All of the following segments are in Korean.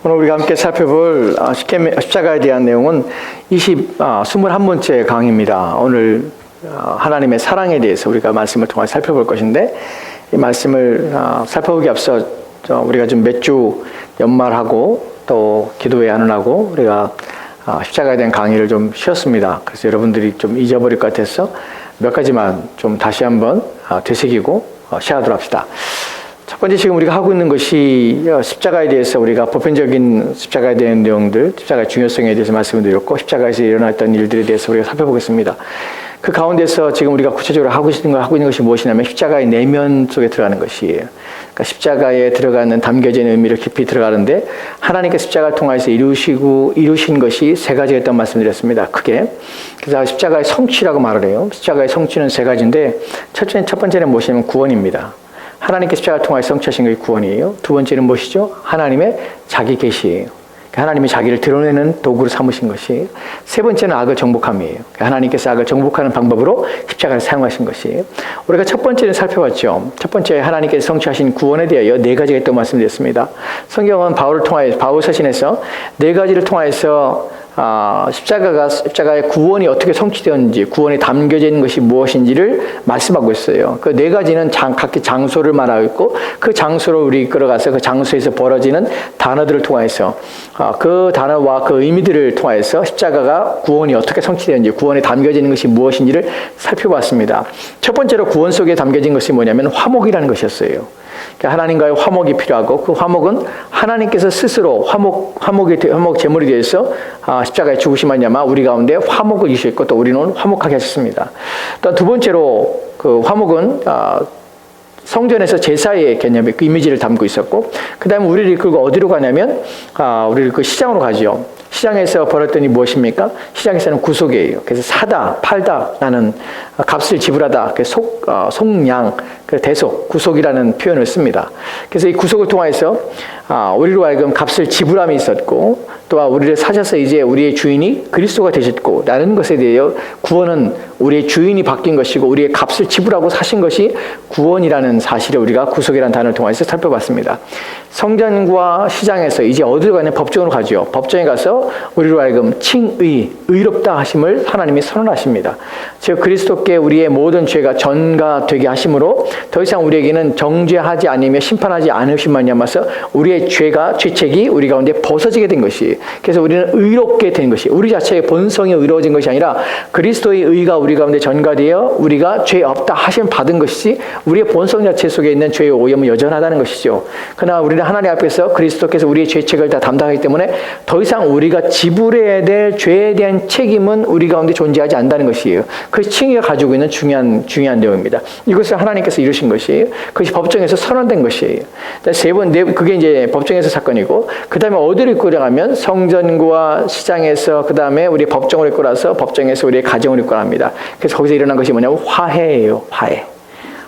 오늘 우리가 함께 살펴볼 십자가에 대한 내용은 21번째 강의입니다. 오늘 하나님의 사랑에 대해서 우리가 말씀을 통해 살펴볼 것인데, 이 말씀을 살펴보기 앞서 우리가 좀 몇 주 연말하고 또 기도회 안은하고 우리가 십자가에 대한 강의를 좀 쉬었습니다. 그래서 여러분들이 좀 잊어버릴 것 같아서 몇 가지만 좀 다시 한번 되새기고 쉐어하도록 합시다. 첫 번째, 지금 우리가 하고 있는 것이 십자가에 대해서 우리가 보편적인 십자가에 대한 내용들, 십자가의 중요성에 대해서 말씀을 드렸고, 십자가에서 일어났던 일들에 대해서 우리가 살펴보겠습니다. 그 가운데서 지금 우리가 구체적으로 하고 있는 것이 무엇이냐면 십자가의 내면 속에 들어가는 것이에요. 그러니까 십자가에 들어가는 담겨진 의미를 깊이 들어가는데, 하나님께서 십자가를 통해서 이루신 것이 세 가지가 있다고 말씀드렸습니다. 크게. 그래서 십자가의 성취라고 말을 해요. 십자가의 성취는 세 가지인데, 첫 번째는 무엇이냐면 구원입니다. 하나님께 십자가를 통해 성취하신 것이 구원이에요. 두 번째는 무엇이죠? 하나님의 자기 계시예요. 하나님이 자기를 드러내는 도구로 삼으신 것이에요. 세 번째는 악을 정복함이에요. 하나님께서 악을 정복하는 방법으로 십자가를 사용하신 것이에요. 우리가 첫 번째는 살펴봤죠. 첫 번째, 하나님께서 성취하신 구원에 대하여 네 가지가 있다고 말씀드렸습니다. 성경은 바울 서신에서 네 가지를 통해서 십자가의 구원이 어떻게 성취되었는지, 구원에 담겨져 있는 것이 무엇인지를 말씀하고 있어요. 그 네 가지는 각기 장소를 말하고 있고, 그 장소로 우리 끌어가서 그 장소에서 벌어지는 단어들을 통해서 그 단어와 그 의미들을 통해서 십자가가 구원이 어떻게 성취되었는지, 구원에 담겨져 있는 것이 무엇인지를 살펴봤습니다. 첫 번째로 구원 속에 담겨진 것이 뭐냐면 화목이라는 것이었어요. 하나님과의 화목이 필요하고, 그 화목은 하나님께서 스스로 화목 제물이 되어서 십자가에 죽으심하냐마 우리 가운데 화목을 이루셨고, 또 우리는 화목하게 하셨습니다. 또 두 번째로 그 화목은 성전에서 제사의 개념의 그 이미지를 담고 있었고, 그 다음에 우리를 이끌고 어디로 가냐면 우리를 그 시장으로 가죠. 시장에서 벌었더니 무엇입니까? 시장에서는 구속이에요. 그래서 사다, 팔다, 나는 값을 지불하다, 속량, 대속, 구속이라는 표현을 씁니다. 그래서 이 구속을 통해서 우리로 하여금 값을 지불함이 있었고, 또한 우리를 사셔서 이제 우리의 주인이 그리스도가 되셨고, 라는 것에 대하여 구원은 우리의 주인이 바뀐 것이고, 우리의 값을 지불하고 사신 것이 구원이라는 사실을 우리가 구속이라는 단어를 통해서 살펴봤습니다. 성전과 시장에서 이제 어디로 가냐? 법정으로 가죠. 법정에 가서 우리로 하여금 의롭다 하심을 하나님이 선언하십니다. 즉 그리스도께 우리의 모든 죄가 전가되게 하심으로 더 이상 우리에게는 정죄하지 아니며 심판하지 않으심만이야마서 우리의 죄책이 우리 가운데 벗어지게 된 것이, 그래서 우리는 의롭게 된 것이, 우리 자체의 본성이 의로워진 것이 아니라 그리스도의 의가 우리 가운데 전가되어 우리가 죄 없다 하심 받은 것이지, 우리의 본성 자체 속에 있는 죄의 오염은 여전하다는 것이죠. 그러나 우리는 하나님 앞에서 그리스도께서 우리의 죄책을 다 담당하기 때문에 더 이상 우리가 지불해야 될 죄에 대한 책임은 우리 가운데 존재하지 않는다는 것이에요. 그 칭의가 가지고 있는 중요한 내용입니다. 이것을 하나님께서 이루신 것이에요. 그것이 법정에서 선언된 것이에요. 그게 이제 법정에서 사건이고, 그 다음에 어디를 끌어가면 성전과 시장에서, 그 다음에 우리 법정으로 끌어서 법정에서 우리의 가정으로 끌어갑니다. 그래서 거기서 일어난 것이 뭐냐면 화해예요. 화해.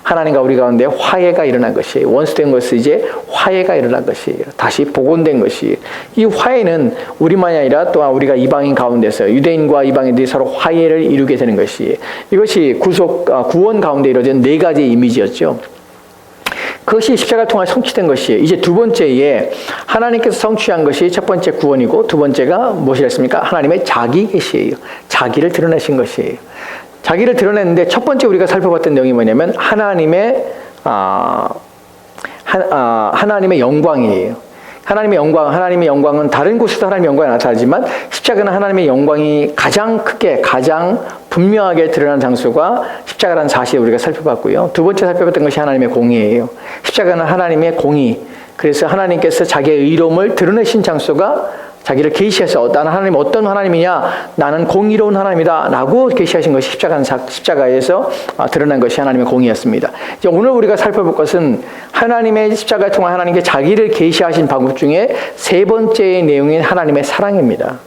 하나님과 우리 가운데 화해가 일어난 것이에요. 원수된 것이 이제 화해가 일어난 것이에요. 다시 복원된 것이에요. 이 화해는 우리만이 아니라 또한 우리가 이방인 가운데서 유대인과 이방인들이 서로 화해를 이루게 되는 것이에요. 이것이 구원 가운데 이루어진 네 가지의 이미지였죠. 그것이 십자가를 통해 성취된 것이에요. 이제 두 번째에 하나님께서 성취한 것이 첫 번째 구원이고, 두 번째가 무엇이랬습니까? 하나님의 자기 계시예요. 자기를 드러내신 것이에요. 자기를 드러냈는데, 첫 번째 우리가 살펴봤던 내용이 뭐냐면 하나님의 영광이에요. 하나님의 영광은 다른 곳에서 하나님의 영광이 나타나지만, 십자가는 하나님의 영광이 가장 크게, 가장 분명하게 드러난 장소가 십자가라는 사실을 우리가 살펴봤고요. 두 번째 살펴봤던 것이 하나님의 공의예요. 십자가는 하나님의 공의, 그래서 하나님께서 자기의 의로움을 드러내신 장소가, 자기를 계시해서 나는 하나님 어떤 하나님이냐, 나는 공의로운 하나님이다 라고 계시하신 것이 십자가에서 드러난 것이 하나님의 공의였습니다. 이제 오늘 우리가 살펴볼 것은 하나님의 십자가를 통해 하나님께 자기를 계시하신 방법 중에 세 번째의 내용인 하나님의 사랑입니다.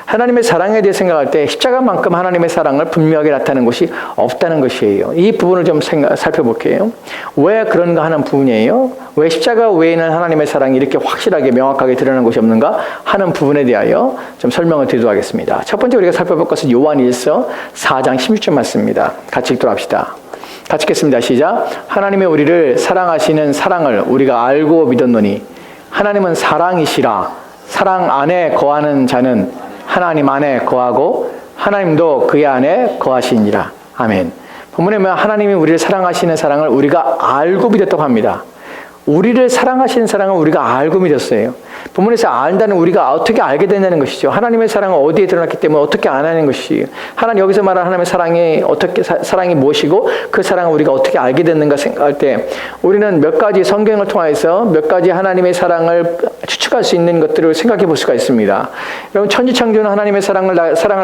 하나님의 사랑에 대해 생각할 때 십자가만큼 하나님의 사랑을 분명하게 나타내는 것이 없다는 것이에요. 이 부분을 좀 살펴볼게요. 왜 그런가 하는 부분이에요. 왜 십자가 외에는 하나님의 사랑이 이렇게 확실하게 명확하게 드러나는 것이 없는가 하는 부분에 대하여 좀 설명을 드리도록 하겠습니다. 첫 번째 우리가 살펴볼 것은 요한일서 4장 16절 말씀입니다. 같이 읽도록 합시다. 같이 읽겠습니다. 시작. 하나님의 우리를 사랑하시는 사랑을 우리가 알고 믿었노니 하나님은 사랑이시라. 사랑 안에 거하는 자는 하나님 안에 거하고 하나님도 그의 안에 거하시니라. 아멘. 본문에 보면 하나님이 우리를 사랑하시는 사랑을 우리가 알고 믿었다고 합니다. 우리를 사랑하시는 사랑을 우리가 알고 믿었어요. 본문에서 안다는 우리가 어떻게 알게 된다는 것이죠. 하나님의 사랑은 어디에 드러났기 때문에 어떻게 안 하는 것이에요. 하나님 여기서 말하는 하나님의 사랑이 어떻게 사랑이 무엇이고 그 사랑을 우리가 어떻게 알게 됐는가 생각할 때 우리는 몇 가지 성경을 통해서 몇 가지 하나님의 사랑을 추측할 수 있는 것들을 생각해 볼 수가 있습니다. 여러분 천지창조는 하나님의 사랑을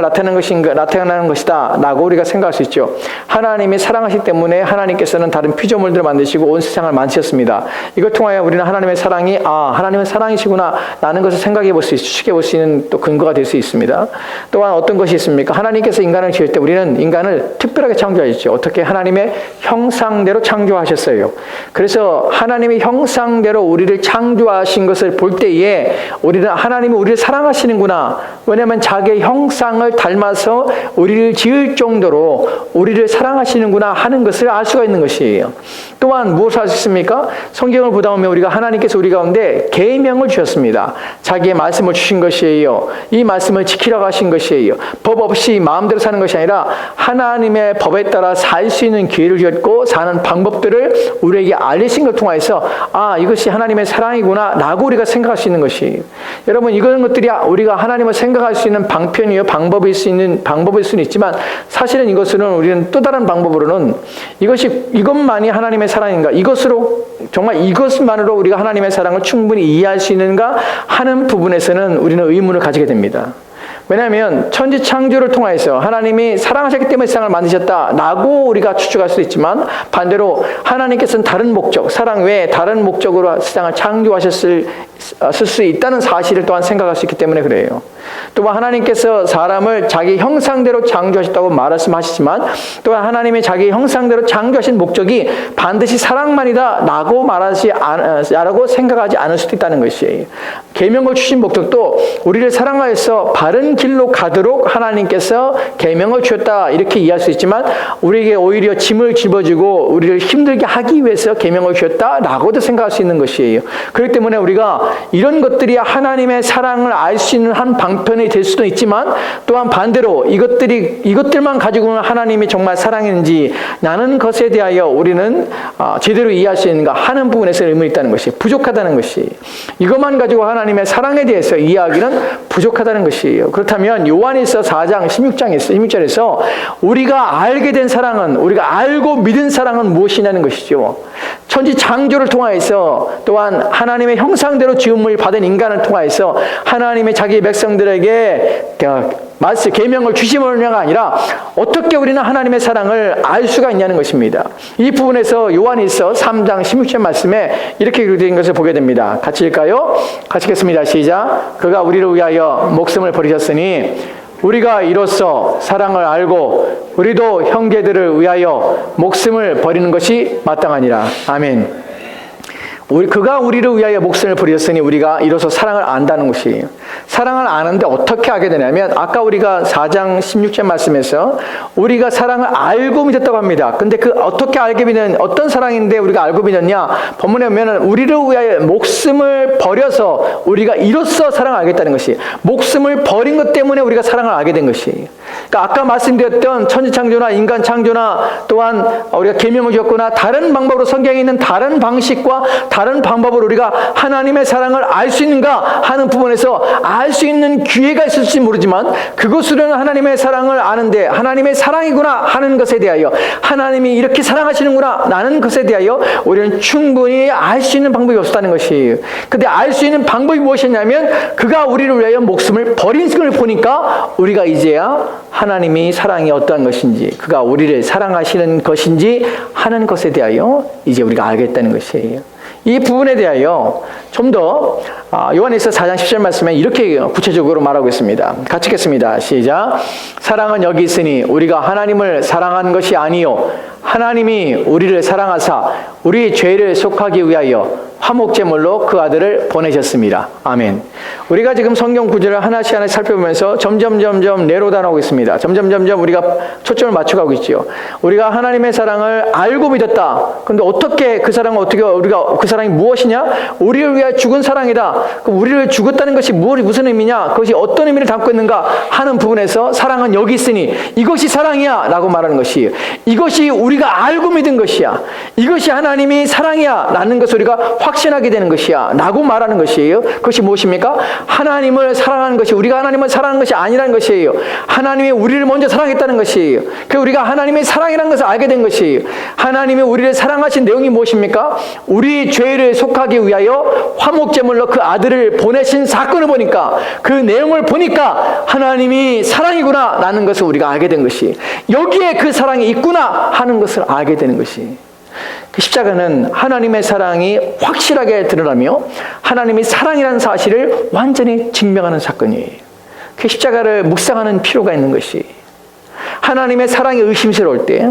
나타나는 것이다라고 우리가 생각할 수 있죠. 하나님이 사랑하시기 때문에 하나님께서는 다른 피조물들을 만드시고 온 세상을 만드셨습니다. 이걸 통하여 우리는 하나님의 사랑이 하나님의 사랑이시구나 라는 것을 생각해 볼 수 있고 추측해 볼 수 있는 또 근거가 될 수 있습니다. 또한 어떤 것이 있습니까? 하나님께서 인간을 지을 때 우리는 인간을 특별하게 창조하셨죠. 어떻게? 하나님의 형상대로 창조하셨어요. 그래서 하나님의 형상대로 우리를 창조하신 것을 볼 때에 우리는 하나님이 우리를 사랑하시는구나. 왜냐하면 자기의 형상을 닮아서 우리를 지을 정도로 우리를 사랑하시는구나 하는 것을 알 수가 있는 것이에요. 또한 무엇을 할 수 있습니까? 성경을 보다 보면 우리가 하나님께서 우리 가운데 계명을 주셨습니다. 자기의 말씀을 주신 것이에요. 이 말씀을 지키라고 하신 것이에요. 법 없이 마음대로 사는 것이 아니라 하나님의 법에 따라 살 수 있는 기회를 주셨고 사는 방법들을 우리에게 알리신 것 통해서 이것이 하나님의 사랑이구나 라고 우리가 생각할 수 있는 것이에요. 여러분 이런 것들이 우리가 하나님을 생각할 수 있는 방편이요 방법일 수는 있지만 사실은 우리는 또 다른 방법으로는 이것만이 하나님의 사랑인가? 정말 이것만으로 우리가 하나님의 사랑을 충분히 이해할 수 있는가 하는 부분에서는 우리는 의문을 가지게 됩니다. 왜냐하면 천지 창조를 통해서 하나님이 사랑하셨기 때문에 세상을 만드셨다라고 우리가 추측할 수도 있지만 반대로 하나님께서는 다른 목적, 사랑 외에 다른 목적으로 세상을 창조하셨을 수 있다는 사실을 또한 생각할 수 있기 때문에 그래요. 또한 하나님께서 사람을 자기 형상대로 창조하셨다고 말씀하시지만 또한 하나님이 자기 형상대로 창조하신 목적이 반드시 사랑만이다 라고 생각하지 않을 수도 있다는 것이에요. 계명을 주신 목적도 우리를 사랑하여서 바른 길로 가도록 하나님께서 계명을 주셨다 이렇게 이해할 수 있지만 우리에게 오히려 짐을 집어주고 우리를 힘들게 하기 위해서 계명을 주셨다라고도 생각할 수 있는 것이에요. 그렇기 때문에 우리가 이런 것들이 하나님의 사랑을 알 수 있는 한 방편이 될 수도 있지만 또한 반대로 이것들만 가지고는 하나님이 정말 사랑인지 라는 것에 대하여 우리는 제대로 이해할 수 있는가 하는 부분에서 의문이 있다는 것이 부족하다는 것이 이것만 가지고 하나님의 사랑에 대해서 이해하기는 부족하다는 것이에요. 그렇다면 요한일서 4장 16절에서 우리가 알게 된 사랑은 우리가 알고 믿은 사랑은 무엇이냐는 것이죠. 천지 창조를 통하여서 또한 하나님의 형상대로 지음을 받은 인간을 통하여서 하나님의 자기 백성들에게 계명을 주심으로가 아니라 어떻게 우리는 하나님의 사랑을 알 수가 있냐는 것입니다. 이 부분에서 요한일서 3장 16절 말씀에 이렇게 기록된 것을 보게 됩니다. 같이 읽을까요? 같이 읽겠습니다. 시작. 그가 우리를 위하여 목숨을 버리셨으니 우리가 이로써 사랑을 알고 우리도 형제들을 위하여 목숨을 버리는 것이 마땅하니라. 아멘. 그가 우리를 위하여 목숨을 버리셨으니 우리가 이로써 사랑을 안다는 것이에요. 사랑을 아는데 어떻게 알게 되냐면 아까 우리가 4장 16절 말씀에서 우리가 사랑을 알고 믿었다고 합니다. 근데 어떻게 알게 믿는 어떤 사랑인데 우리가 알고 믿었냐? 본문에 보면은 우리를 위하여 목숨을 버려서 우리가 이로써 사랑을 알겠다는 것이 목숨을 버린 것 때문에 우리가 사랑을 알게 된 것이에요. 그러니까 아까 말씀드렸던 천지 창조나 인간 창조나 또한 우리가 계명을 주었거나 다른 방법으로 성경에 있는 다른 방식과 다른 방법으로 우리가 하나님의 사랑을 알 수 있는가 하는 부분에서 알 수 있는 기회가 있을지 모르지만 그것으로는 하나님의 사랑을 아는데 하나님의 사랑이구나 하는 것에 대하여 하나님이 이렇게 사랑하시는구나 라는 것에 대하여 우리는 충분히 알 수 있는 방법이 없었다는 것이에요. 근데 알 수 있는 방법이 무엇이냐면 그가 우리를 위하여 목숨을 버린 것을 보니까 우리가 이제야 하나님이 사랑이 어떠한 것인지 그가 우리를 사랑하시는 것인지 하는 것에 대하여 이제 우리가 알겠다는 것이에요. 이 부분에 대하여 좀 더 요한일서 4장 10절 말씀에 이렇게 구체적으로 말하고 있습니다. 같이 읽겠습니다. 시작. 사랑은 여기 있으니 우리가 하나님을 사랑한 것이 아니요 하나님이 우리를 사랑하사 우리 죄를 속하기 위하여 화목제물로 그 아들을 보내셨습니다. 아멘. 우리가 지금 성경 구절을 하나씩 살펴보면서 점점 내로다나오고 있습니다. 점점 우리가 초점을 맞춰가고 있죠. 우리가 하나님의 사랑을 알고 믿었다. 그런데 어떻게 그 사랑을 우리가 그 사랑이 무엇이냐? 우리를 위하여 죽은 사랑이다. 그럼 우리를 죽었다는 것이 무슨 의미냐? 그것이 어떤 의미를 담고 있는가 하는 부분에서 사랑은 여기 있으니 이것이 사랑이야 라고 말하는 것이, 이것이 우리가 알고 믿은 것이야. 이것이 하나님이 사랑이야 라는 것을 우리가 확신하게 되는 것이야 라고 말하는 것이에요. 그것이 무엇입니까? 하나님을 사랑하는 것이 우리가 하나님을 사랑하는 것이 아니라는 것이에요. 하나님이 우리를 먼저 사랑했다는 것이에요. 그래서 우리가 하나님의 사랑이라는 것을 알게 된 것이에요. 하나님이 우리를 사랑하신 내용이 무엇입니까? 우리 죄를 속하기 위하여 화목제물로 그 아들을 보내신 사건을 보니까, 그 내용을 보니까 하나님이 사랑이구나 라는 것을 우리가 알게 된 것이, 여기에 그 사랑이 있구나 하는 것을 알게 되는 것이, 그 십자가는 하나님의 사랑이 확실하게 드러나며 하나님이 사랑이라는 사실을 완전히 증명하는 사건이에요. 그 십자가를 묵상하는 필요가 있는 것이, 하나님의 사랑이 의심스러울 때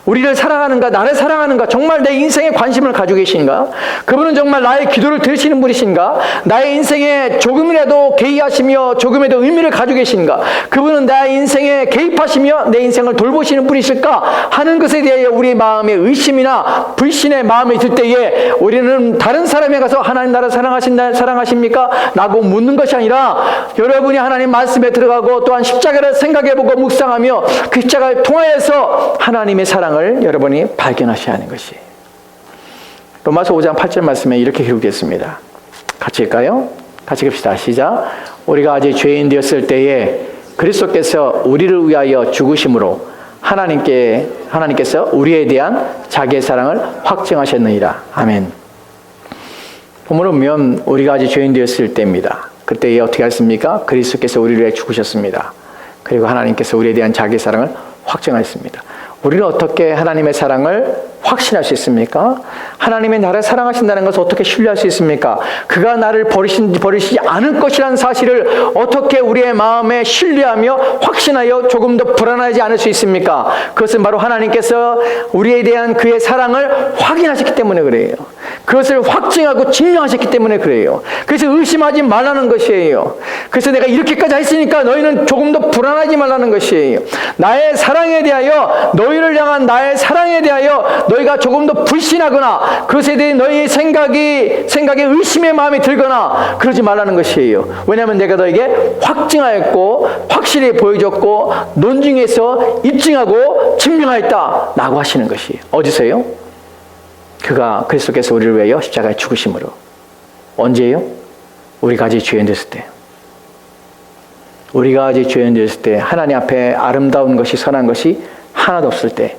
우리를 사랑하는가, 나를 사랑하는가, 정말 내 인생에 관심을 가지고 계신가, 그분은 정말 나의 기도를 들으시는 분이신가, 나의 인생에 조금이라도 개의하시며 조금이라도 의미를 가지고 계신가, 그분은 나의 인생에 개입하시며 내 인생을 돌보시는 분이실까 하는 것에 대하여 우리 마음에 의심이나 불신의 마음이 들 때에 우리는 다른 사람에 가서 하나님 나를 사랑하십니까? 라고 묻는 것이 아니라, 여러분이 하나님 말씀에 들어가고 또한 십자가를 생각해보고 묵상하며 그 십자가를 통하여서 하나님의 사랑을 여러분이 발견하셔야 하는 것이, 로마서 5장 8절 말씀에 이렇게 기록되었습니다. 같이 읽까요? 같이 읽읍시다. 시작. 우리가 아직 죄인 되었을 때에 그리스도께서 우리를 위하여 죽으심으로 하나님께서 우리에 대한 자기의 사랑을 확증하셨느니라. 아멘. 본문을 보면 우리가 아직 죄인 되었을 때입니다. 그때에 어떻게 하셨습니까? 그리스도께서 우리를 위해 죽으셨습니다. 그리고 하나님께서 우리에 대한 자기의 사랑을 확증하셨습니다. 우리는 어떻게 하나님의 사랑을 확신할 수 있습니까? 하나님이 나를 사랑하신다는 것을 어떻게 신뢰할 수 있습니까? 그가 나를 버리시지 않을 것이라는 사실을 어떻게 우리의 마음에 신뢰하며 확신하여 조금 더 불안하지 않을 수 있습니까? 그것은 바로 하나님께서 우리에 대한 그의 사랑을 확인하셨기 때문에 그래요. 그것을 확증하고 증명하셨기 때문에 그래요. 그래서 의심하지 말라는 것이에요. 그래서 내가 이렇게까지 했으니까 너희는 조금 더 불안하지 말라는 것이에요. 나의 사랑에 대하여, 너희를 향한 나의 사랑에 대하여 너희가 조금 더 불신하거나 그것에 대해 너희의 생각에 의심의 마음이 들거나 그러지 말라는 것이에요. 왜냐하면 내가 너에게 확증하였고 확실히 보여줬고 논증해서 입증하고 증명하였다 라고 하시는 것이에요. 어디서요? 그가 그리스도께서 우리를 위하여 십자가에 죽으심으로. 언제예요? 우리가 아직 죄인 됐을 때. 우리가 아직 죄인 됐을 때, 하나님 앞에 아름다운 것이, 선한 것이 하나도 없을 때,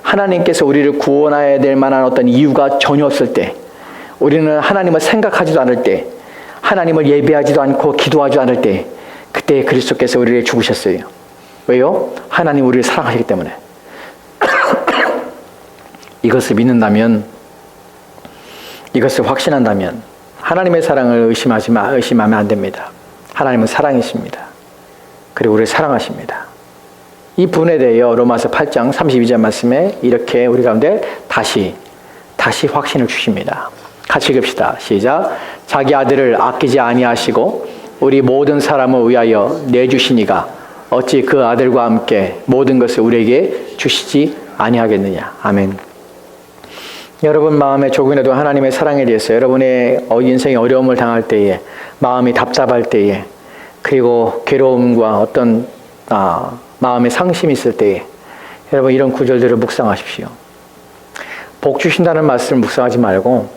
하나님께서 우리를 구원해야 될 만한 어떤 이유가 전혀 없을 때, 우리는 하나님을 생각하지도 않을 때, 하나님을 예배하지도 않고 기도하지 않을 때, 그때 그리스도께서 우리를 죽으셨어요. 왜요? 하나님 우리를 사랑하시기 때문에. 이것을 믿는다면, 이것을 확신한다면 하나님의 사랑을 의심하면 안 됩니다. 하나님은 사랑이십니다. 그리고 우리를 사랑하십니다. 이 부분에 대하여 로마서 8장 32절 말씀에 이렇게 우리 가운데 다시 확신을 주십니다. 같이 읽읍시다. 시작. 자기 아들을 아끼지 아니하시고 우리 모든 사람을 위하여 내주시니가 어찌 그 아들과 함께 모든 것을 우리에게 주시지 아니하겠느냐. 아멘. 여러분 마음에 조금이라도 하나님의 사랑에 대해서, 여러분의 인생의 어려움을 당할 때에, 마음이 답답할 때에, 그리고 괴로움과 어떤 마음의 상심이 있을 때에 여러분 이런 구절들을 묵상하십시오. 복 주신다는 말씀을 묵상하지 말고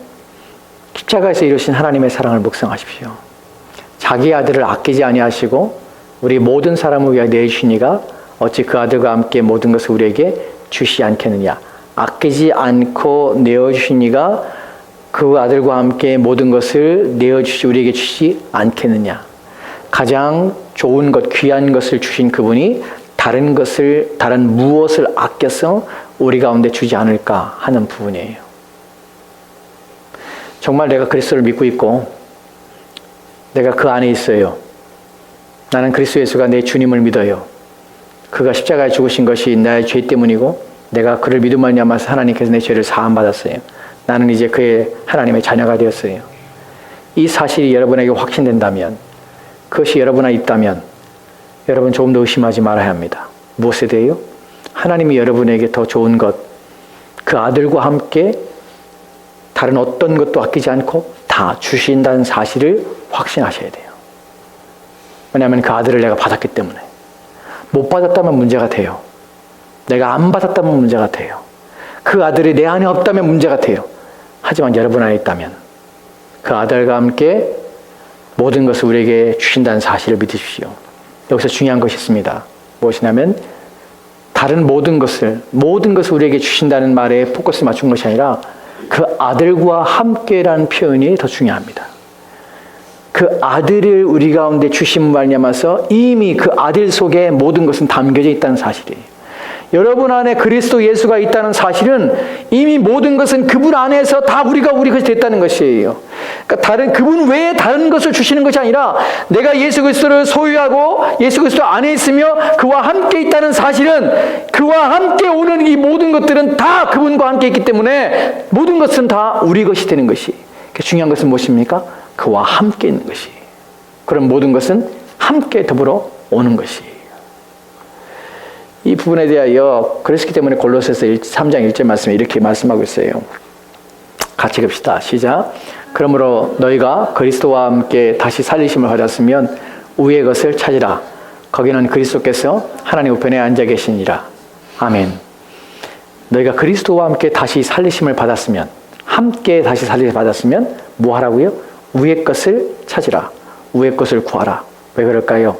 십자가에서 이루신 하나님의 사랑을 묵상하십시오. 자기 아들을 아끼지 아니하시고 우리 모든 사람을 위하여 내주시니가 어찌 그 아들과 함께 모든 것을 우리에게 주시지 않겠느냐. 아끼지 않고 내어주시니가 그 아들과 함께 모든 것을 우리에게 주시지 않겠느냐. 가장 좋은 것, 귀한 것을 주신 그분이 다른 무엇을 아껴서 우리 가운데 주지 않을까 하는 부분이에요. 정말 내가 그리스도를 믿고 있고 내가 그 안에 있어요. 나는 그리스도 예수가 내 주님을 믿어요. 그가 십자가에 죽으신 것이 나의 죄 때문이고 내가 그를 믿음으로 말미암아서 하나님께서 내 죄를 사함 받았어요. 나는 이제 그의 하나님의 자녀가 되었어요. 이 사실이 여러분에게 확신된다면, 그것이 여러분 안에 있다면 여러분 조금 더 의심하지 말아야 합니다. 무엇에 대해요? 하나님이 여러분에게 더 좋은 것, 그 아들과 함께 다른 어떤 것도 아끼지 않고 다 주신다는 사실을 확신하셔야 돼요. 왜냐하면 그 아들을 내가 받았기 때문에. 못 받았다면 문제가 돼요. 내가 안 받았다면 문제가 돼요. 그 아들이 내 안에 없다면 문제가 돼요. 하지만 여러분 안에 있다면 그 아들과 함께 모든 것을 우리에게 주신다는 사실을 믿으십시오. 여기서 중요한 것이 있습니다. 무엇이냐면 다른 모든 것을 우리에게 주신다는 말에 포커스를 맞춘 것이 아니라 그 아들과 함께라는 표현이 더 중요합니다. 그 아들을 우리 가운데 주심으로 말미암아서 이미 그 아들 속에 모든 것은 담겨져 있다는 사실이에요. 여러분 안에 그리스도 예수가 있다는 사실은 이미 모든 것은 그분 안에서 다 우리 것이 됐다는 것이에요. 그러니까 그분 외에 다른 것을 주시는 것이 아니라 내가 예수 그리스도를 소유하고 예수 그리스도 안에 있으며 그와 함께 있다는 사실은 그와 함께 오는 이 모든 것들은 다 그분과 함께 있기 때문에 모든 것은 다 우리 것이 되는 것이. 중요한 것은 무엇입니까? 그와 함께 있는 것이. 그럼 모든 것은 함께 더불어 오는 것이. 이 부분에 대하여 그랬기 때문에 골로새서 3장 1절 말씀에 이렇게 말씀하고 있어요. 같이 봅시다. 시작. 그러므로 너희가 그리스도와 함께 다시 살리심을 받았으면 위의 것을 찾으라. 거기는 그리스도께서 하나님 우편에 앉아 계시니라. 아멘. 너희가 그리스도와 함께 다시 살리심을 받았으면, 함께 다시 살리심을 받았으면 뭐 하라고요? 위의 것을 찾으라. 위의 것을 구하라. 왜 그럴까요?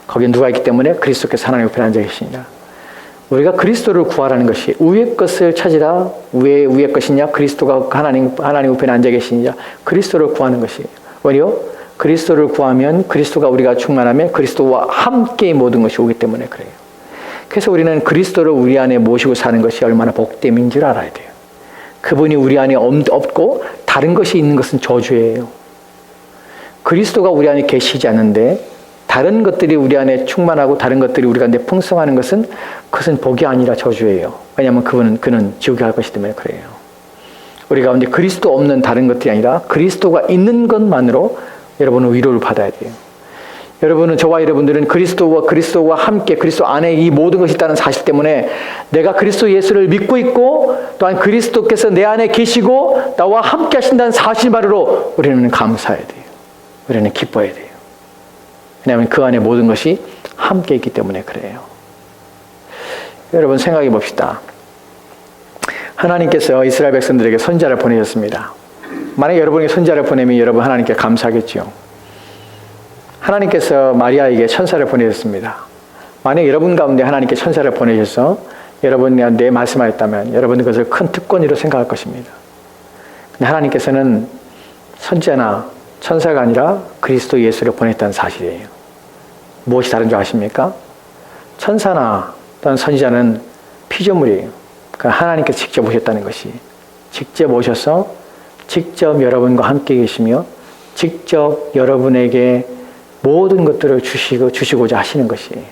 거기에 누가 있기 때문에 그리스도께서 하나님 우편에 앉아 계시니라. 우리가 그리스도를 구하라는 것이 위의 것을 찾으라. 왜 위의 것이냐? 그리스도가 하나님 우편에 앉아 계시니라. 그리스도를 구하는 것이에요. 왜요? 그리스도를 구하면 그리스도가 우리가 충만하면 그리스도와 함께 모든 것이 오기 때문에 그래요. 그래서 우리는 그리스도를 우리 안에 모시고 사는 것이 얼마나 복됨인 줄 알아야 돼요. 그분이 우리 안에 없고 다른 것이 있는 것은 저주예요. 그리스도가 우리 안에 계시지 않는데 다른 것들이 우리 안에 충만하고 다른 것들이 우리 가운데 풍성하는 그것은 복이 아니라 저주예요. 왜냐하면 그는 지옥에 갈 것이기 때문에 그래요. 우리 가운데 그리스도 없는 다른 것들이 아니라 그리스도가 있는 것만으로 여러분은 위로를 받아야 돼요. 저와 여러분들은 그리스도와 함께 그리스도 안에 이 모든 것이 있다는 사실 때문에 내가 그리스도 예수를 믿고 있고 또한 그리스도께서 내 안에 계시고 나와 함께 하신다는 사실만으로 우리는 감사해야 돼요. 우리는 기뻐해야 돼요. 왜냐하면 그 안에 모든 것이 함께 있기 때문에 그래요. 여러분 생각해 봅시다. 하나님께서 이스라엘 백성들에게 선지자를 보내셨습니다. 만약에 여러분에게 선지자를 보내면 여러분 하나님께 감사하겠죠. 하나님께서 마리아에게 천사를 보내셨습니다. 만약에 여러분 가운데 하나님께 천사를 보내셔서 여러분한테 말씀하셨다면 여러분은 그것을 큰 특권으로 생각할 것입니다. 근데 하나님께서는 선지자나 천사가 아니라 그리스도 예수를 보냈다는 사실이에요. 무엇이 다른 줄 아십니까? 천사나 또는 선지자는 피조물이에요. 그러니까 하나님께서 직접 오셨다는 것이. 직접 오셔서 직접 여러분과 함께 계시며 직접 여러분에게 모든 것들을 주시고자 하시는 것이에요.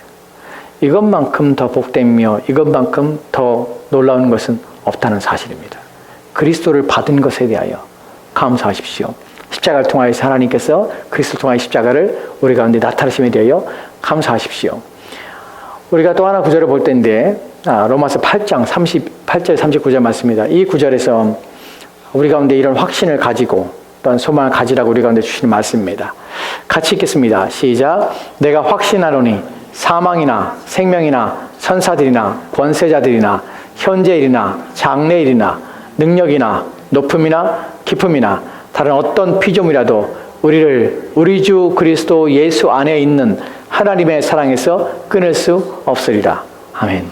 이것만큼 더 복되며 이것만큼 더 놀라운 것은 없다는 사실입니다. 그리스도를 받은 것에 대하여 감사하십시오. 십자가를 통하여서 하나님께서 그리스도를 통하여 십자가를 우리 가운데 나타내심에 대하여 감사하십시오. 우리가 또 하나 구절을 볼 텐데 로마서 8장 38절 39절 말씀입니다. 이 구절에서 우리 가운데 이런 확신을 가지고 또한 소망을 가지라고 우리 가운데 주시는 말씀입니다. 같이 읽겠습니다. 시작. 내가 확신하노니 사망이나 생명이나 천사들이나 권세자들이나 현재일이나 장래일이나 능력이나 높음이나 깊음이나 다른 어떤 피조물이라도 우리를 우리 주 그리스도 예수 안에 있는 하나님의 사랑에서 끊을 수 없으리라. 아멘.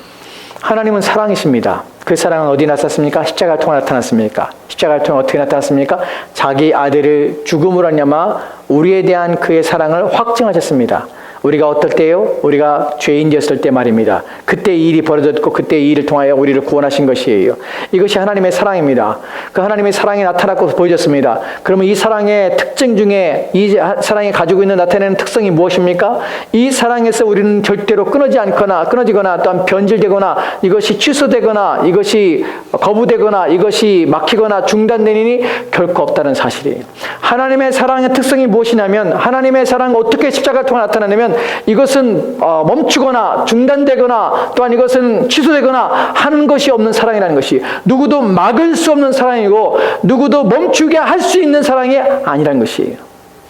하나님은 사랑이십니다. 그 사랑은 어디 나타났습니까? 십자가를 통해 나타났습니까? 십자가를 통해 어떻게 나타났습니까? 자기 아들을 죽음으로 하냐마 우리에 대한 그의 사랑을 확증하셨습니다. 우리가 어떨 때요? 우리가 죄인 되었을 때 말입니다. 그때 이 일이 벌어졌고 그때 이 일을 통하여 우리를 구원하신 것이에요. 이것이 하나님의 사랑입니다. 그 하나님의 사랑이 나타났고 보여졌습니다. 그러면 이 사랑의 특징 중에 이 사랑이 가지고 있는 나타내는 특성이 무엇입니까? 이 사랑에서 우리는 절대로 끊어지거나 또한 변질되거나 이것이 취소되거나 이것이 거부되거나 이것이 막히거나 중단되니 결코 없다는 사실이에요. 하나님의 사랑의 특성이 무엇이냐면 하나님의 사랑을 어떻게 십자가를 통해 나타나냐면 이것은 멈추거나 중단되거나 또한 이것은 취소되거나 하는 것이 없는 사랑이라는 것이 누구도 막을 수 없는 사랑이고 누구도 멈추게 할 수 있는 사랑이 아니라는 것이에요.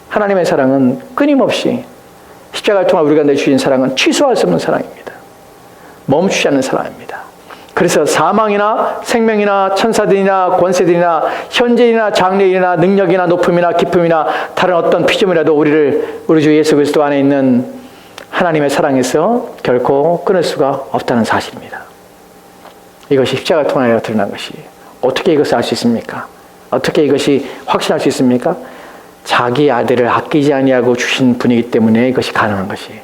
하나님의 사랑은 끊임없이 십자가를 통해 우리가 내주신 사랑은 취소할 수 없는 사랑입니다. 멈추지 않는 사랑입니다. 그래서 사망이나 생명이나 천사들이나 권세들이나 현재이나 장래이나 능력이나 높음이나 기쁨이나 다른 어떤 피조물이라도 우리 주 예수 그리스도 안에 있는 하나님의 사랑에서 결코 끊을 수가 없다는 사실입니다. 이것이 십자가를 통하여 드러난 것이에요. 어떻게 이것을 알 수 있습니까? 어떻게 이것이 확신할 수 있습니까? 자기 아들을 아끼지 아니하고 주신 분이기 때문에 이것이 가능한 것이에요.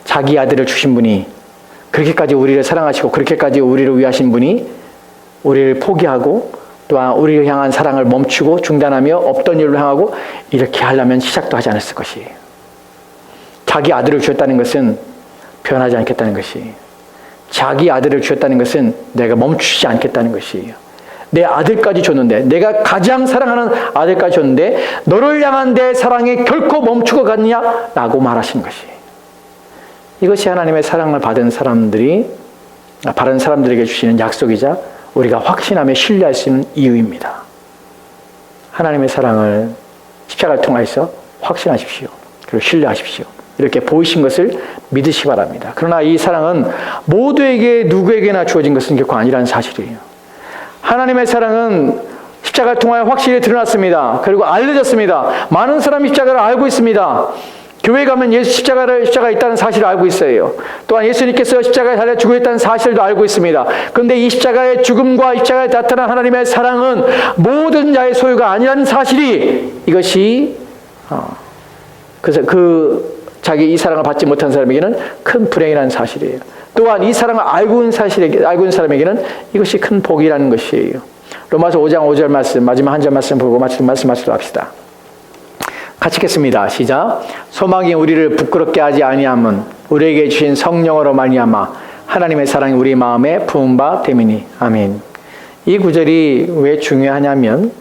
자기 아들을 주신 분이 그렇게까지 우리를 사랑하시고 그렇게까지 우리를 위하신 분이 우리를 포기하고 또한 우리를 향한 사랑을 멈추고 중단하며 없던 일로 향하고 이렇게 하려면 시작도 하지 않았을 것이에요. 자기 아들을 주었다는 것은 변하지 않겠다는 것이에요. 자기 아들을 주었다는 것은 내가 멈추지 않겠다는 것이에요. 내 아들까지 줬는데 내가 가장 사랑하는 아들까지 줬는데 너를 향한 내 사랑이 결코 멈추고 갔냐라고 말하신 것이에요. 이것이 하나님의 사랑을 받은 사람들에게 주시는 약속이자 우리가 확신하며 신뢰할 수 있는 이유입니다. 하나님의 사랑을 십자가를 통해서 확신하십시오. 그리고 신뢰하십시오. 이렇게 보이신 것을 믿으시기 바랍니다. 그러나 이 사랑은 모두에게 누구에게나 주어진 것은 결코 아니라는 사실이에요. 하나님의 사랑은 십자가를 통하여 확실히 드러났습니다. 그리고 알려졌습니다. 많은 사람이 십자가를 알고 있습니다. 교회 가면 십자가가 있다는 사실을 알고 있어요. 또한 예수님께서 십자가에 달려 죽으셨다는 사실도 알고 있습니다. 그런데 이 십자가의 죽음과 십자가에 나타난 하나님의 사랑은 모든 자의 소유가 아니라는 사실이 이것이 그래서 자기 이 사랑을 받지 못한 사람에게는 큰 불행이라는 사실이에요. 또한 이 사랑을 알고 있는 사람에게는 이것이 큰 복이라는 것이에요. 로마서 5장 5절 말씀 마지막 한 절 말씀 보고 말씀하시도록 합시다. 같이 읽겠습니다. 시작. 소망이 우리를 부끄럽게 하지 아니함은 우리에게 주신 성령으로 말미암아 하나님의 사랑이 우리 마음에 부은 바 됨이니. 아멘. 이 구절이 왜 중요하냐면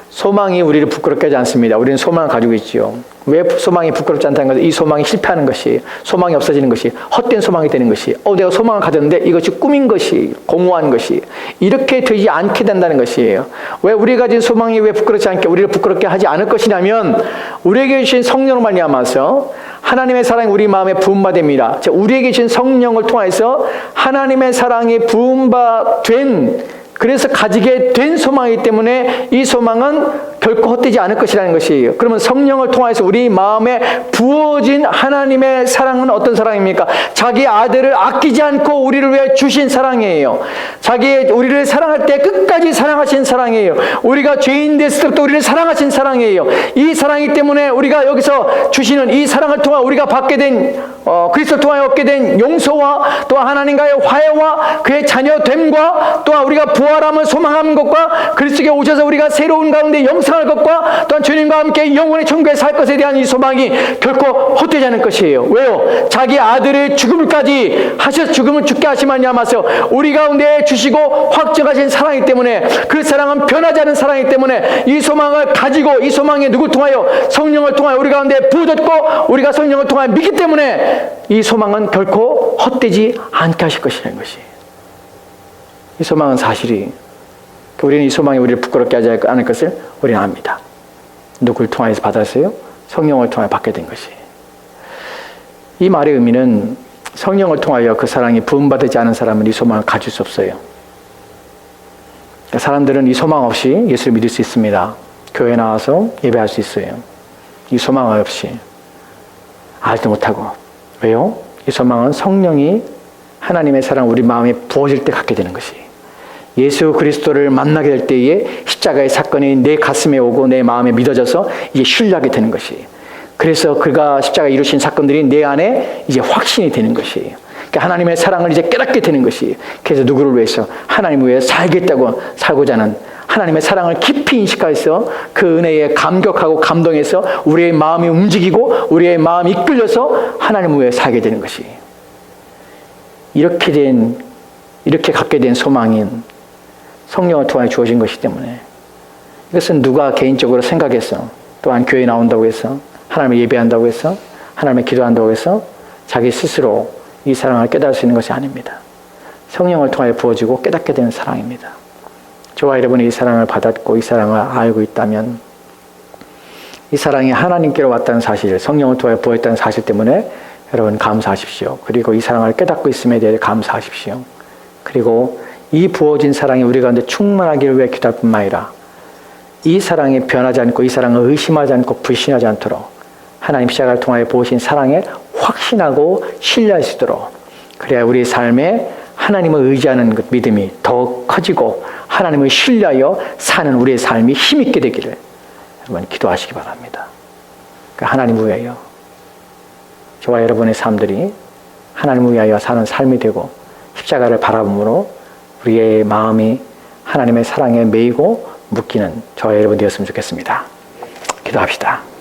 소망이 우리를 부끄럽게 하지 않습니다. 우리는 소망을 가지고 있지요. 왜 소망이 부끄럽지 않다는 것은 이 소망이 실패하는 것이, 소망이 없어지는 것이, 헛된 소망이 되는 것이, 내가 소망을 가졌는데 이것이 꿈인 것이, 공허한 것이, 이렇게 되지 않게 된다는 것이에요. 왜 우리가 가진 소망이 왜 부끄럽지 않게 우리를 부끄럽게 하지 않을 것이냐면 우리에게 주신 성령을 말미암아서 하나님의 사랑이 우리 마음에 부은 바 됩니다. 우리에게 주신 성령을 통해서 하나님의 사랑이 부은 바 된, 그래서 가지게 된 소망이기 때문에 이 소망은 결코 헛되지 않을 것이라는 것이에요. 그러면 성령을 통해서 우리 마음에 부어진 하나님의 사랑은 어떤 사랑입니까? 자기 아들을 아끼지 않고 우리를 위해 주신 사랑이에요. 우리를 사랑할 때 끝까지 사랑하신 사랑이에요. 우리가 죄인 됐을 때부터 우리를 사랑하신 사랑이에요. 이 사랑이기 때문에 우리가 여기서 주시는 이 사랑을 통해 우리가 받게 된 그리스도를 통하여 얻게 된 용서와 또 하나님과의 화해와 그의 자녀됨과 또한 우리가 부활함을 소망하는 것과 그리스도께 오셔서 우리가 새로운 가운데 영생할 것과 또한 주님과 함께 영원의 천국에 살 것에 대한 이 소망이 결코 헛되지 않을 것이에요. 왜요? 자기 아들의 죽음까지 하셔서 죽음을 죽게 하시면 야마서 우리 가운데 주시고 확정하신 사랑이기 때문에 그 사랑은 변하지 않은 사랑이기 때문에 이 소망을 가지고 이 소망에 누굴 통하여 성령을 통하여 우리 가운데 부어졌고 우리가 성령을 통하여 믿기 때문에 이 소망은 결코 헛되지 않게 하실 것이라는 것이. 이 소망은 사실이 우리는 이 소망이 우리를 부끄럽게 하지 않을 것을 우리는 압니다. 누굴 통하여서 받았어요? 성령을 통하여 받게 된 것이. 이 말의 의미는 성령을 통하여 그 사랑이 부음받지 않은 사람은 이 소망을 가질 수 없어요. 사람들은 이 소망 없이 예수를 믿을 수 있습니다. 교회 나와서 예배할 수 있어요. 이 소망 없이 알지도 못하고. 왜요? 이 소망은 성령이 하나님의 사랑 우리 마음에 부어질 때 갖게 되는 것이. 예수 그리스도를 만나게 될 때에 십자가의 사건이 내 가슴에 오고 내 마음에 믿어져서 이게 신뢰하게 되는 것이. 그래서 그가 십자가 이루신 사건들이 내 안에 이제 확신이 되는 것이에요. 그러니까 하나님의 사랑을 이제 깨닫게 되는 것이에요. 그래서 누구를 위해서? 하나님을 위해 살겠다고 살고자 하는 하나님의 사랑을 깊이 인식해서 그 은혜에 감격하고 감동해서 우리의 마음이 움직이고 우리의 마음이 이끌려서 하나님을 위해 살게 되는 것이에요. 이렇게 갖게 된 소망인 성령을 통해 주어진 것이기 때문에 이것은 누가 개인적으로 생각해서 또한 교회에 나온다고 해서 하나님을 예배한다고 해서 하나님을 기도한다고 해서 자기 스스로 이 사랑을 깨달을 수 있는 것이 아닙니다. 성령을 통해 부어지고 깨닫게 되는 사랑입니다. 저와 여러분이 이 사랑을 받았고 이 사랑을 알고 있다면 이 사랑이 하나님께로 왔다는 사실, 성령을 통해 부어있다는 사실 때문에 여러분 감사하십시오. 그리고 이 사랑을 깨닫고 있음에 대해 감사하십시오. 그리고 이 부어진 사랑이 우리 가운데 충만하기를 위해 기도할 뿐만 아니라 이 사랑이 변하지 않고 이 사랑을 의심하지 않고 불신하지 않도록 하나님 십자가를 통하여 부으신 사랑에 확신하고 신뢰할 수 있도록 그래야 우리의 삶에 하나님을 의지하는 그 믿음이 더 커지고 하나님을 신뢰하여 사는 우리의 삶이 힘있게 되기를 여러분 기도하시기 바랍니다. 그러니까 하나님을 위하여 저와 여러분의 삶들이 하나님을 위하여 사는 삶이 되고 십자가를 바라봄으로 우리의 마음이 하나님의 사랑에 매이고 묶이는 저와 여러분 되었으면 좋겠습니다. 기도합시다.